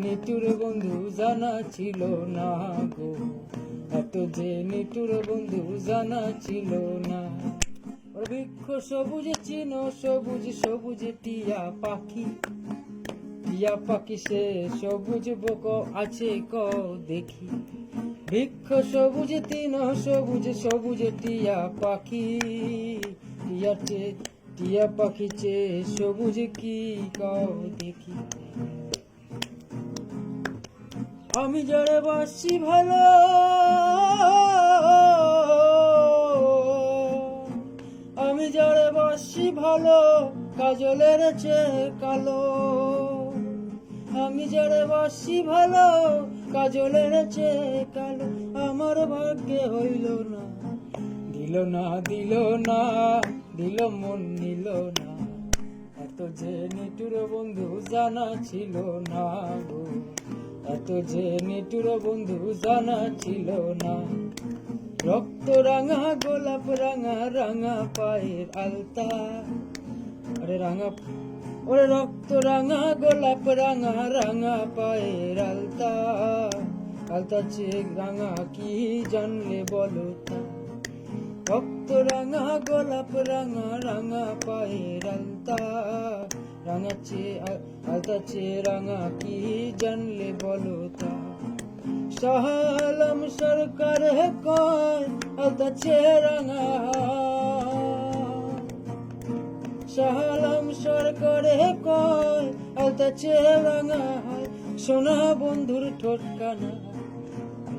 নিটুর বন্ধু জানা ছিল না গো, এত যে নিটুর বন্ধু জানা ছিল না। বৃক্ষ সবুজে চিনো, সবুজ সবুজ টিয়া পাখি, টিয়া পাখি সে সবুজ বক আছে ক দেখি। বৃক্ষ সবুজ তিন সবুজ সবুজ টিয়া পাখি, টিয়া পাখি চে সবুজ কি কও দেখি। আমি যারে বাসি ভালো, আমি যারে বাসি ভালো, কাজলের চেয়ে কালো। আমি যারে বাসি ভালো, কাজলের চেয়ে কালো। আমার ভাগ্যে হইল না, দিল না দিল না, দিল মন নিল না। এত যে নিটুর বন্ধু জানা ছিল না গো, এত যে নিটুর বন্ধু জানা ছিল না। রক্ত রাঙা গোলাপ রাঙা রাঙা পায়ের আলতা, আরে রাঙা ওরে রক্ত রাঙা গোলাপ রাঙা রাঙা পায়ের আলতা। আলতা চেক রাঙা কি জানলে বলো তা। রক্ত রাঙা গোলাপ রাঙা রাঙা পায়ের আলতা, রাঙা চে আলতা চে রাঙা কি জানলে বলো তা। শাহ আলম সরকার কয় আলতা চে রাঙা, শাহ আলম সরকার কয় আলতা চে রাঙা হয়। সোনা বন্ধুর ঠোঁটকানা,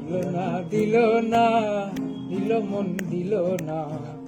দিল না দিল না, দিল মন দিল না।